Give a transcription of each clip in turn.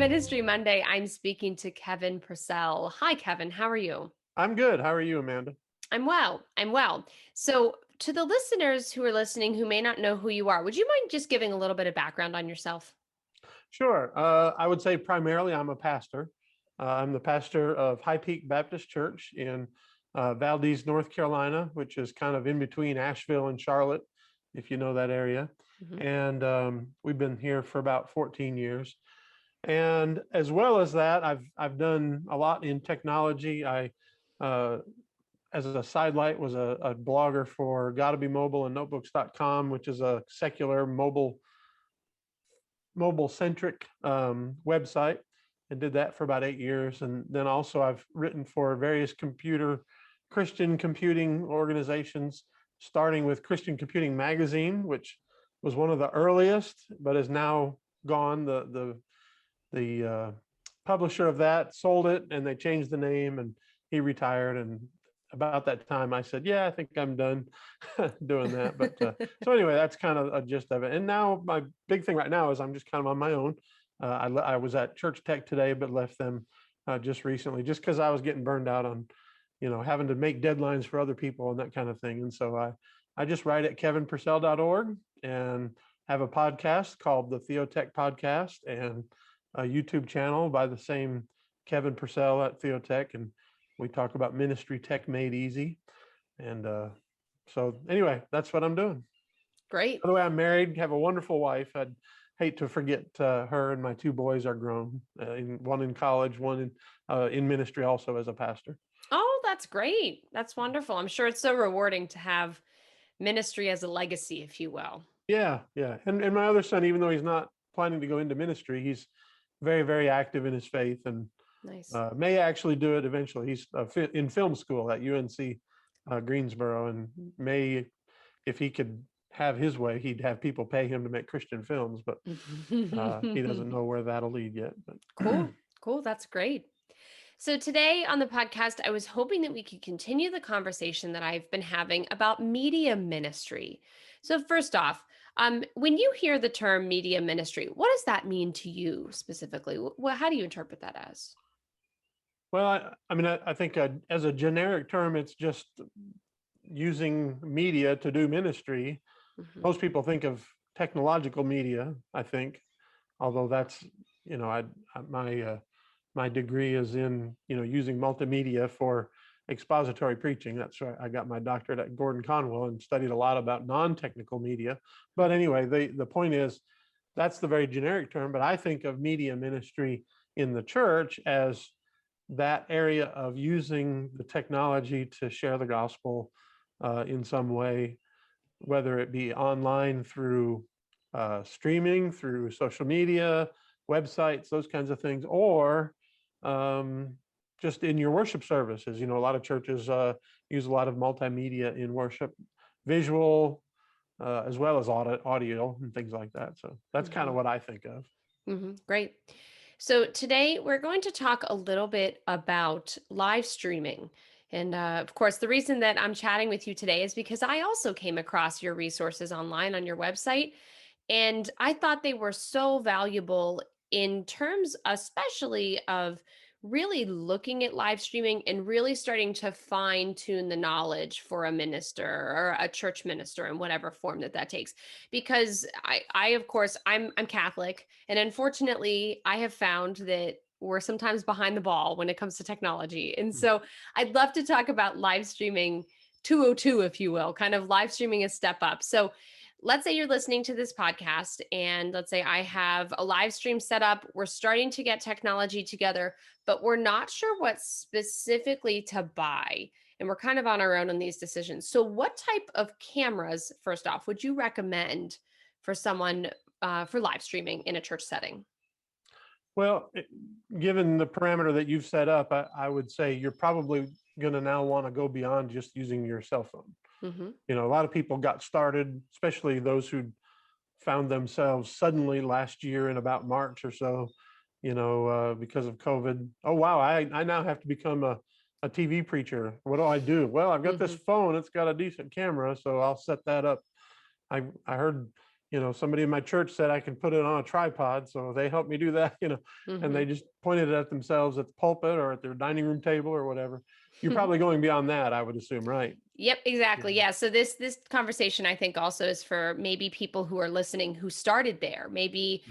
Ministry Monday, I'm speaking to Kevin Purcell. Hi, Kevin. How are you? I'm good. How are you, Amanda? I'm well. I'm well. So, to the listeners who are listening who may not know who you are, would you mind just giving a little bit of background on yourself? Sure. I would say primarily I'm a pastor. I'm the pastor of High Peak Baptist Church in Valdez, North Carolina, which is kind of in between Asheville and Charlotte, if you know that area. Mhm. And we've been here for about 14 years. And as well as that, I've done a lot in technology. Uh, as a sidelight, was a blogger for Gotta Be Mobile and Notebooks.com, which is a secular mobile centric website, and did that for about 8 years. And then also I've written for various Christian computing organizations, starting with Christian Computing Magazine, which was one of the earliest, but is now gone. The publisher of that sold it, and they changed the name, and he retired. And about that time, I said, "Yeah, I think I'm done doing that." But so anyway, that's kind of a gist of it. And now my big thing right now is I'm just kind of on my own. I was at Church Tech today, but left them just recently, just because I was getting burned out on, having to make deadlines for other people and that kind of thing. And so I just write at kevinpurcell.org and have a podcast called the Theotek Podcast, and a YouTube channel by the same Kevin Purcell at Theotek, and we talk about ministry tech made easy. And so anyway, that's what I'm doing. Great. By the way, I'm married, have a wonderful wife. I'd hate to forget her, and my two boys are grown, one in college, one in ministry also as a pastor. Oh, that's great. That's wonderful. I'm sure it's so rewarding to have ministry as a legacy, if you will. Yeah. And my other son, even though he's not planning to go into ministry, he's very, very active in his faith, and Nice. may actually do it eventually. He's in film school at UNC Greensboro, and may, if he could have his way, he'd have people pay him to make Christian films, but he doesn't know where that'll lead yet. But Cool. That's great. So today on the podcast, I was hoping that we could continue the conversation that I've been having about media ministry. So first off, when you hear the term media ministry, what does that mean to you specifically? How do you interpret that as? Well, I think as a generic term, it's just using media to do ministry. Mhm. Most people think of technological media, I think, although that's, my degree is in, using multimedia for expository preaching. That's right. I got my doctorate at Gordon Conwell and studied a lot about non-technical media. But anyway, the point is, that's the very generic term, but I think of media ministry in the church as that area of using the technology to share the gospel in some way, whether it be online through streaming, through social media, websites, those kinds of things, or just in your worship services. A lot of churches use a lot of multimedia in worship, visual, as well as audio and things like that. So that's kind of what I think of. Great. So today we're going to talk a little bit about live streaming. And of course, the reason that I'm chatting with you today is because I also came across your resources online on your website. And I thought they were so valuable in terms, especially of really looking at live streaming and really starting to fine tune the knowledge for a minister or a church minister in whatever form that takes. Because I of course, I'm Catholic, and unfortunately, I have found that we're sometimes behind the ball when it comes to technology. And so I'd love to talk about live streaming 202, if you will, kind of live streaming a step up. So let's say you're listening to this podcast, and let's say I have a live stream set up. We're starting to get technology together, but we're not sure what specifically to buy. And we're kind of on our own on these decisions. So what type of cameras, first off, would you recommend for someone for live streaming in a church setting? Well, given the parameter that you've set up, I would say you're probably going to now want to go beyond just using your cell phone. A lot of people got started, especially those who found themselves suddenly last year in about March or so, because of COVID. Oh, wow, I now have to become a TV preacher. What do I do? Well, I've got this phone. It's got a decent camera, so I'll set that up. I heard, somebody in my church said I could put it on a tripod. So they helped me do that, and they just pointed it at themselves at the pulpit or at their dining room table or whatever. You're probably going beyond that, I would assume, right? Yep, exactly. Yeah. So this conversation, I think, also is for maybe people who are listening who started there, maybe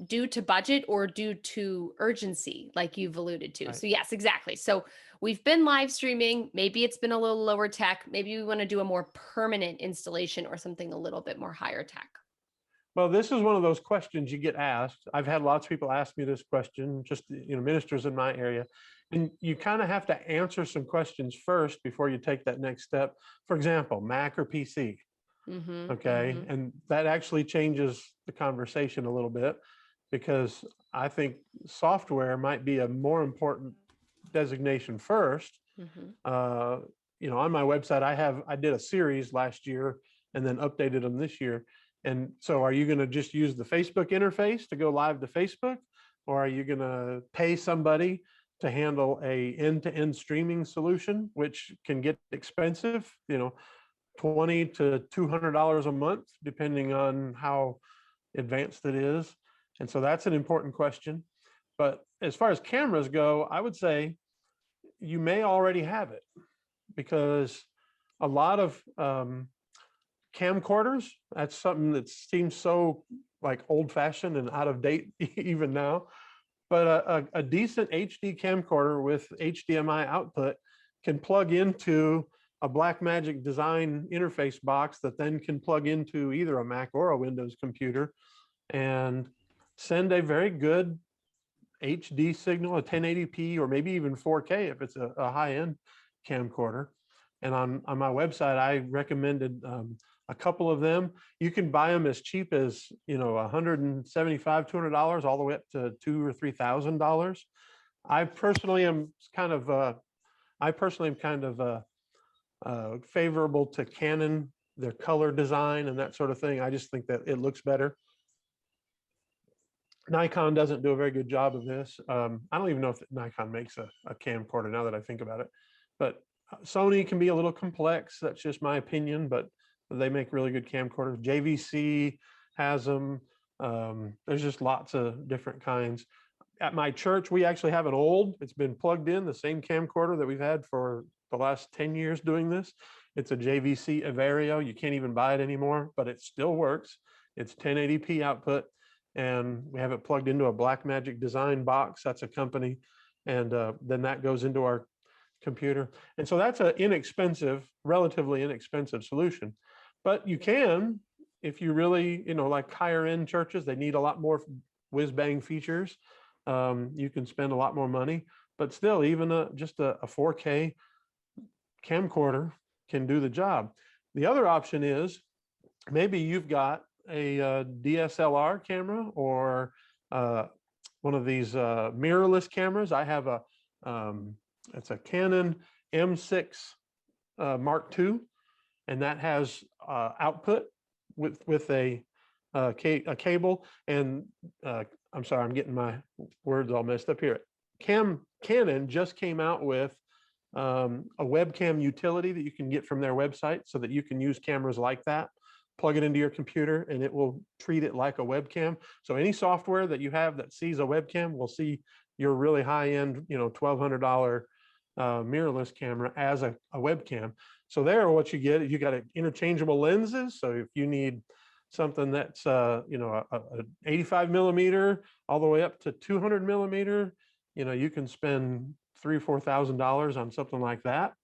due to budget or due to urgency, like you've alluded to. Right. So yes, exactly. So we've been live streaming. Maybe it's been a little lower tech. Maybe we want to do a more permanent installation or something a little bit more higher tech. Well, this is one of those questions you get asked. I've had lots of people ask me this question, just ministers in my area, and you kind of have to answer some questions first before you take that next step. For example, Mac or PC. Okay, and that actually changes the conversation a little bit, because I think software might be a more important designation first. On my website, I did a series last year and then updated them this year. And so are you going to just use the Facebook interface to go live to Facebook, or are you going to pay somebody to handle a end-to-end streaming solution, which can get expensive, $20 to $200 a month, depending on how advanced it is. And so that's an important question. But as far as cameras go, I would say you may already have it, because a lot of camcorders, that's something that seems so like old fashioned and out of date even now. But a decent HD camcorder with HDMI output can plug into a Blackmagic design interface box that then can plug into either a Mac or a Windows computer and send a very good HD signal, a 1080p, or maybe even 4K if it's a high-end camcorder. And on my website, I recommended a couple of them. You can buy them as cheap as $175, $200, all the way up to $2,000 or $3,000. I personally am kind of favorable to Canon, their color design and that sort of thing. I just think that it looks better. Nikon doesn't do a very good job of this. I don't even know if Nikon makes a camcorder now that I think about it, but Sony can be a little complex. That's just my opinion, but they make really good camcorders. JVC has them. There's just lots of different kinds. At my church, we actually have it's been plugged in, the same camcorder that we've had for the last 10 years doing this. It's a JVC Averio. You can't even buy it anymore, but it still works. It's 1080p output, and we have it plugged into a Blackmagic design box. That's a company. And then that goes into our computer. And so that's relatively inexpensive solution. But you can, if you really, like higher end churches, they need a lot more whiz bang features. You can spend a lot more money, but still, even just a 4K camcorder can do the job. The other option is maybe you've got a DSLR camera or one of these mirrorless cameras. I have it's a Canon M6 Mark II, and that has output with a cable. And I'm sorry, I'm getting my words all messed up here. Canon just came out with a webcam utility that you can get from their website, so that you can use cameras like that, plug it into your computer, and it will treat it like a webcam. So any software that you have that sees a webcam will see your really high-end, $1,200 mirrorless camera as a webcam. So there, what you get is you got interchangeable lenses. So if you need something that's a 85 millimeter all the way up to 200 millimeter, you can spend $3,000 or $4,000 on something like that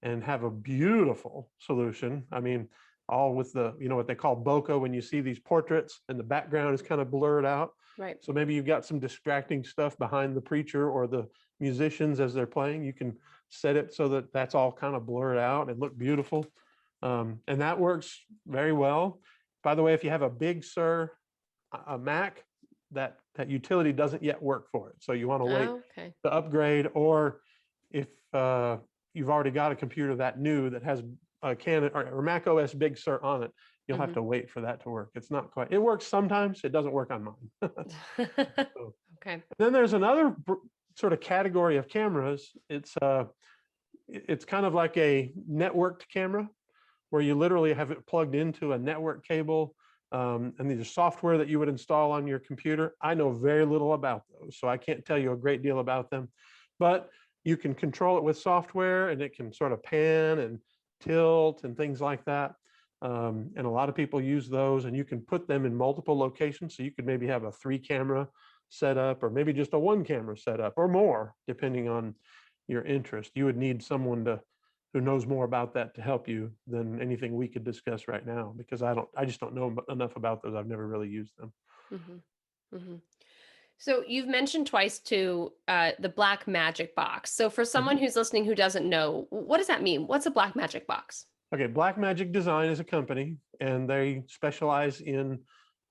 and have a beautiful solution. I mean, all with the what they call bokeh, when you see these portraits and the background is kind of blurred out. Right. So maybe you've got some distracting stuff behind the preacher or the musicians as they're playing. You can set it so that that's all kind of blurred out and look beautiful. And that works very well. By the way, if you have a Big Sur a Mac, that utility doesn't yet work for it. So you want to wait to upgrade, or if you've already got a computer that new that has a Canon or Mac OS Big Sur on it, you'll have to wait for that to work. It's not quite, it works sometimes, it doesn't work on mine. So, okay. Then there's another sort of category of cameras. It's kind of like a networked camera, where you literally have it plugged into a network cable and these are software that you would install on your computer. I know very little about those, so I can't tell you a great deal about them, but you can control it with software, and it can sort of pan and tilt and things like that. And a lot of people use those, and you can put them in multiple locations. So you could maybe have a 3-camera setup, or maybe just a 1-camera setup, or more, depending on your interest. You would need someone who knows more about that to help you than anything we could discuss right now, because I just don't know enough about those. I've never really used them. Mm-hmm. Mm-hmm. So you've mentioned twice too the Black Magic box. So for someone Mhm. who's listening who doesn't know, what does that mean? What's a Black Magic box? Okay, Black Magic Design is a company, and they specialize in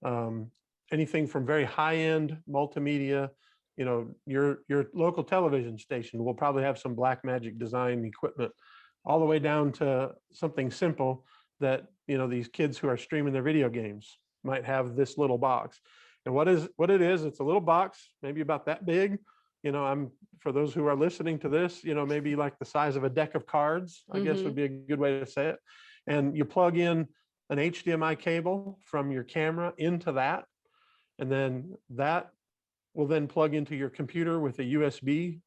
um, anything from very high-end multimedia. You know, your local television station will probably have some Black Magic Design equipment, all the way down to something simple that, you know, these kids who are streaming their video games might have this little box. And what it is, it's a little box, maybe about that big. You know, for those who are listening to this, you know, maybe like the size of a deck of cards, I guess Mm-hmm. would be a good way to say it. And you plug in an HDMI cable from your camera into that, and then that will then plug into your computer with a USB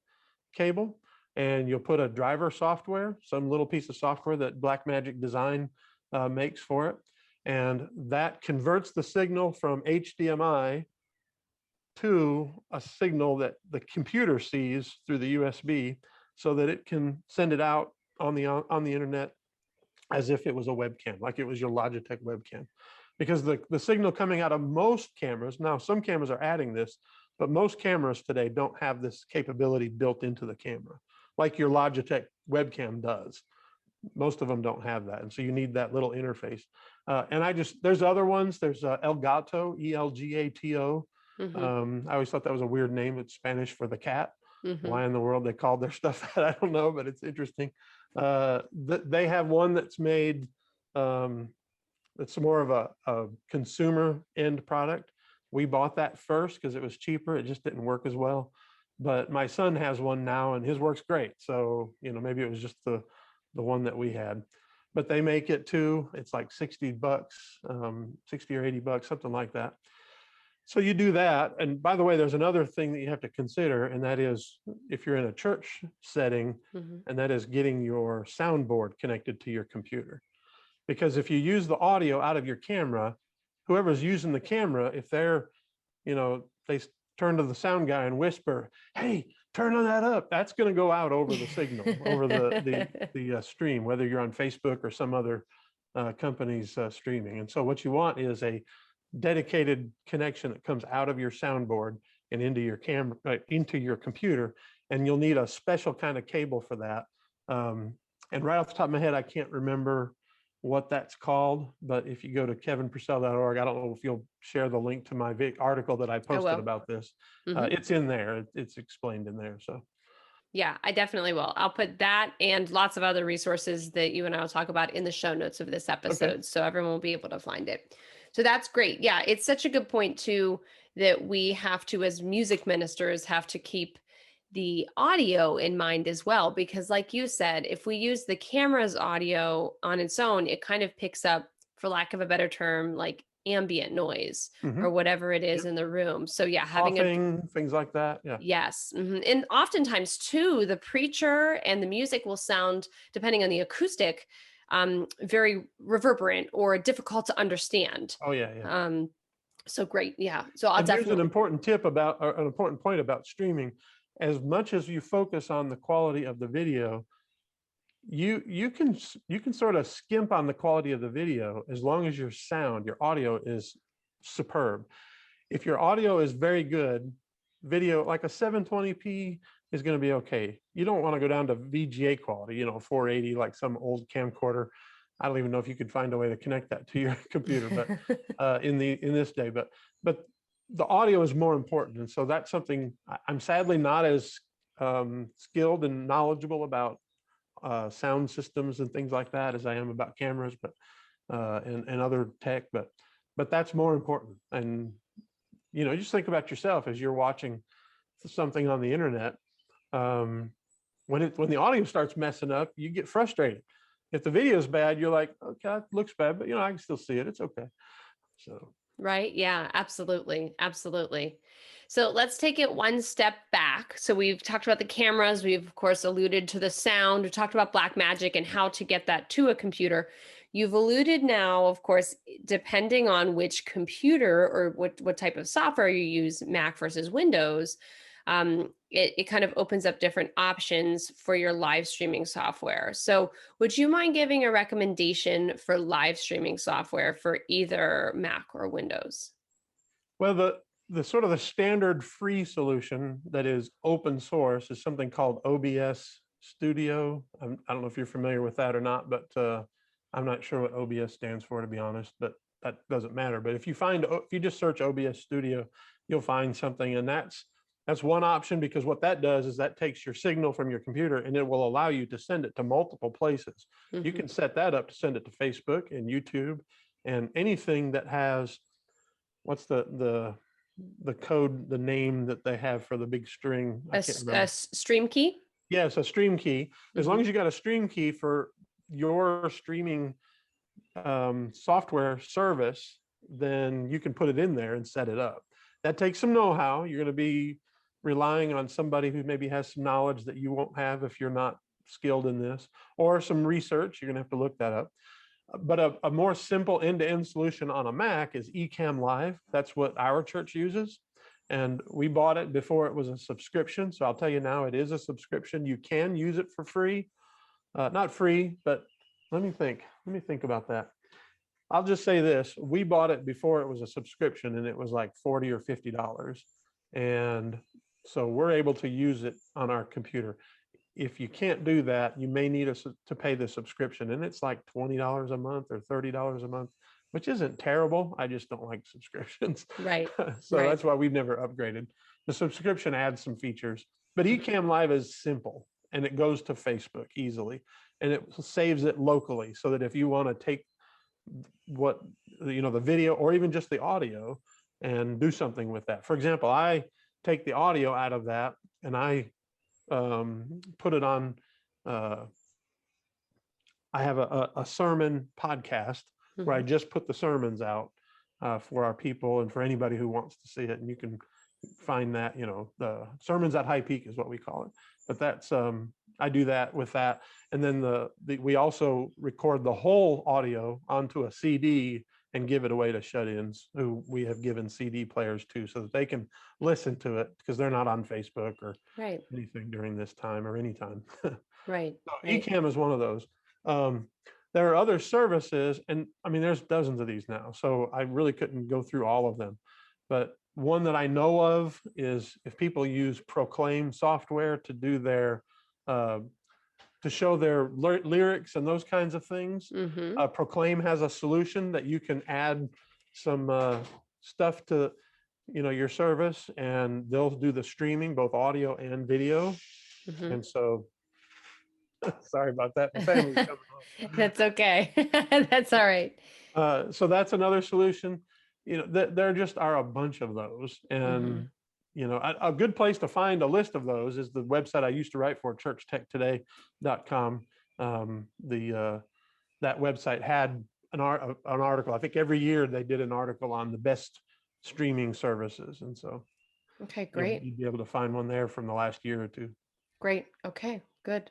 cable, and you'll put a driver software, some little piece of software that Blackmagic Design makes for it, and that converts the signal from HDMI to a signal that the computer sees through the USB, so that it can send it out on the internet as if it was a webcam, like it was your Logitech webcam. Because the signal coming out of most cameras, now some cameras are adding this, but most cameras today don't have this capability built into the camera, like your Logitech webcam does. Most of them don't have that. And so you need that little interface. There's other ones. There's Elgato, Elgato. Mm-hmm. I always thought that was a weird name. It's Spanish for the cat. Mm-hmm. Why in the world they called their stuff that, I don't know, but it's interesting. They have one that's made, it's more of a consumer end product. We bought that first because it was cheaper. It just didn't work as well. But my son has one now, and his works great. So, you know, maybe it was just the one that we had. But they make it too. It's like $60, 60 or $80, something like that. So you do that. And by the way, there's another thing that you have to consider, and that is if you're in a church setting, Mm-hmm. and that is getting your soundboard connected to your computer. Because if you use the audio out of your camera, whoever's using the camera, if they're, you know, they turn to the sound guy and whisper, "Hey, turn that up," that's going to go out over the signal, over the stream, whether you're on Facebook or some other company's streaming. And so what you want is a dedicated connection that comes out of your soundboard and into your camera, into your computer, and you'll need a special kind of cable for that. And right off the top of my head, I can't remember what that's called, but if you go to kevinpurcell.org, I don't know if you'll share the link to my article that I I posted will. about this. Mm-hmm. It's in there. It's explained in there. So Yeah, I definitely will. I'll put that and lots of other resources that you and I will talk about in the show notes of this okay. episode, so everyone will be able to find it. So that's great. Yeah, it's such a good point too, that we have to, as music ministers, have to keep the audio in mind as well, because like you said, if we use the camera's audio on its own, it kind of picks up, for lack of a better term, like ambient noise Mm-hmm. or whatever it is Yep. in the room. So yeah, having a Coughing, things like that. Yeah. yes. And oftentimes, too, the preacher and the music will sound, depending on the acoustic, very reverberant or difficult to understand. Oh yeah, yeah. Um, so great. Yeah. So I'll And here's an definitely. important tip about, or an important point about streaming. As much as you focus on the quality of the video, you can sort of skimp on the quality of the video as long as your sound, your audio is superb. If your audio is very good, video like a 720p is going to be okay. You don't want to go down to VGA quality, 480 like some old camcorder. I don't even know if you could find a way to connect that to your computer, but in this day, but the audio is more important, and so that's something I'm sadly not as skilled and knowledgeable about sound systems and things like that as I am about cameras, but and other tech, but that's more important. And just think about yourself as you're watching something on the internet. When the audio starts messing up, you get frustrated. If the video is bad, you're like, okay, it looks bad, but I can still see it. It's okay. So. Right. Yeah, absolutely. Absolutely. So let's take it one step back. So we've talked about the cameras. We've, of course, alluded to the sound. We talked about Black Magic and how to get that to a computer. You've alluded now, of course, depending on which computer or what type of software you use, Mac versus Windows, it kind of opens up different options for your live streaming software. So would you mind giving a recommendation for live streaming software for either Mac or Windows? Well, the sort of the standard free solution that is open source is something called OBS Studio. I don't know if you're familiar with that or not, but I'm not sure what OBS stands for, to be honest, but that doesn't matter. But if you just search OBS Studio, you'll find something, and that's one option, because what that does is that takes your signal from your computer and it will allow you to send it to multiple places. You Mm-hmm. can set that up to send it to Facebook and YouTube and anything that has, what's the code, the name that they have for the big string? I can't A remember. stream key? Yes, a stream key. As long Mm-hmm. as you got a stream key for your streaming software service, then you can put it in there and set it up. That takes some know-how. You're going to be relying on somebody who maybe has some knowledge that you won't have if you're not skilled in this, or some research. You're going to have to look that up. But a more simple end-to-end solution on a Mac is Ecamm Live. That's what our church uses. And we bought it before it was a subscription. So I'll tell you now, it is a subscription. You can use it for free. Not free, but let me think. Let me think about that. I'll just say this. We bought it before it was a subscription, and it was like $40 or $50. And so we're able to use it on our computer. If you can't do that, you may need us to pay the subscription, and it's like $20 a month or $30 a month, which isn't terrible. I just don't like subscriptions. Right. So Right. that's why we've never upgraded. The subscription adds some features, but Ecamm Live is simple, and it goes to Facebook easily, and it saves it locally, so that if you want to take the video or even just the audio and do something with that. For example, I take the audio out of that and I put it on. I have a sermon podcast where I Mm-hmm. just put the sermons out for our people and for anybody who wants to see it. And you can find that, the sermons at High Peak is what we call it. But that's I do that with that, and then we also record the whole audio onto a CD and give it away to shut-ins who we have given CD players to, so that they can listen to it, because they're not on Facebook or Right. anything during this time or anytime. Right. So Right. Ecamm is one of those. There are other services, and I mean, there's dozens of these now, so I really couldn't go through all of them. But one that I know of is if people use Proclaim software to do their to show their lyrics and those kinds of things. Mm-hmm. Proclaim has a solution that you can add some stuff to your service, and they'll do the streaming, both audio and video. Mm-hmm. And so sorry about that. The family's coming That's okay. That's all right. So that's another solution. There just are a bunch of those. Mm-hmm. And a good place to find a list of those is the website I used to write for, churchtechtoday.com. That website had an article. I think every year they did an article on the best streaming services. And so Okay, great. you'd be able to find one there from the last year or two. Great. Okay, good.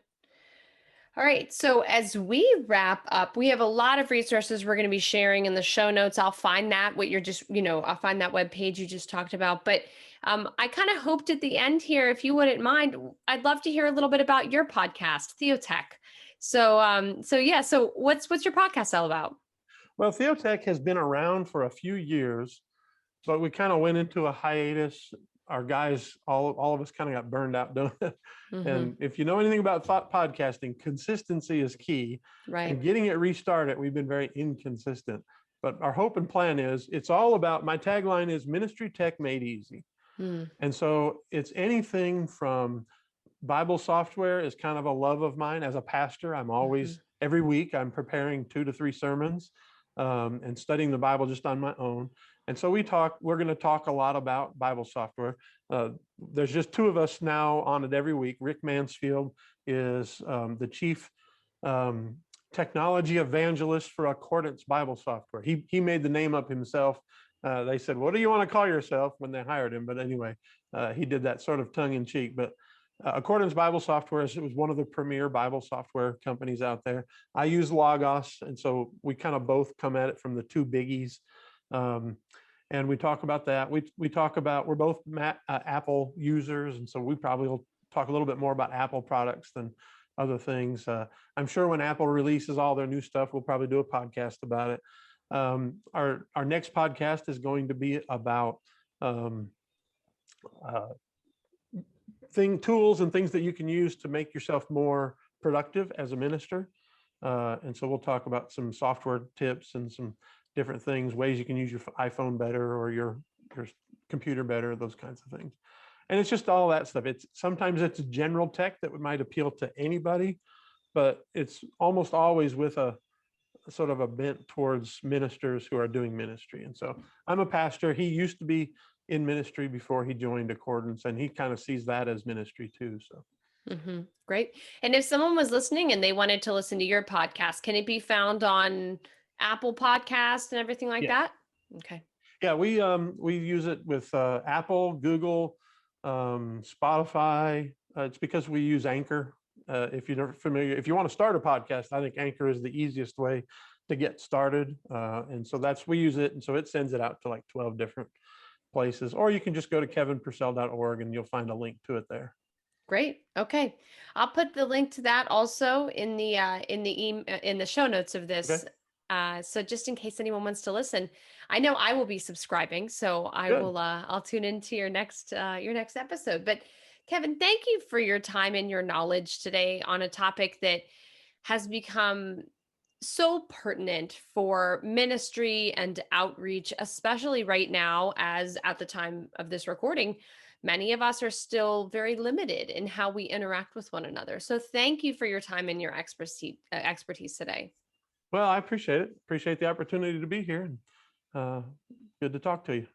All right. So as we wrap up, we have a lot of resources we're going to be sharing in the show notes. I'll find that I'll find that web page you just talked about. But I kind of hoped at the end here, if you wouldn't mind, I'd love to hear a little bit about your podcast, Theotek. So what's your podcast all about? Well, Theotek has been around for a few years, but we kind of went into a hiatus. Our guys, all of us kind of got burned out doing it. Mm-hmm. And if you know anything about podcasting, consistency is key. Right. And getting it restarted, we've been very inconsistent. But our hope and plan is, it's all about, my tagline is Ministry Tech Made Easy. Mm. And so it's anything from Bible software is kind of a love of mine as a pastor. I'm always, every week, I'm preparing 2 to 3 sermons and studying the Bible just on my own. And so we're going to talk a lot about Bible software. There's just 2 of us now on it every week. Rick Mansfield is the chief technology evangelist for Accordance Bible Software. He made the name up himself. They said, "What do you want to call yourself?" when they hired him. But anyway, he did that sort of tongue in cheek. But Accordance Bible Software it was one of the premier Bible software companies out there. I use Logos, and so we kind of both come at it from the two biggies. And we talk about that. We talk about we're both Apple users, and so we probably will talk a little bit more about Apple products than other things. I'm sure when Apple releases all their new stuff, we'll probably do a podcast about it. Our next podcast is going to be about tools and things that you can use to make yourself more productive as a minister. And so we'll talk about some software tips and some different things, ways you can use your iPhone better or your computer better, those kinds of things. And it's just all that stuff. Sometimes it's general tech that might appeal to anybody, but it's almost always with a sort of a bent towards ministers who are doing ministry. And so I'm a pastor. He used to be in ministry before he joined Accordance, and he kind of sees that as ministry too. So Great. And if someone was listening and they wanted to listen to your podcast, can it be found on Apple Podcasts and everything like that? Okay. Yeah, we use it with Apple, Google, Spotify. It's because we use Anchor. If you're not familiar, if you want to start a podcast, I think Anchor is the easiest way to get started. And so we use it. And so it sends it out to like 12 different places, or you can just go to kevinpurcell.org and you'll find a link to it there. Great. Okay. I'll put the link to that also in the show notes of this. Okay. So just in case anyone wants to listen, I know I will be subscribing, so I'll tune into your next episode. But Kevin, thank you for your time and your knowledge today on a topic that has become so pertinent for ministry and outreach, especially right now, as at the time of this recording, many of us are still very limited in how we interact with one another. So thank you for your time and your expertise today. Well, I appreciate it. Appreciate the opportunity to be here. Good to talk to you.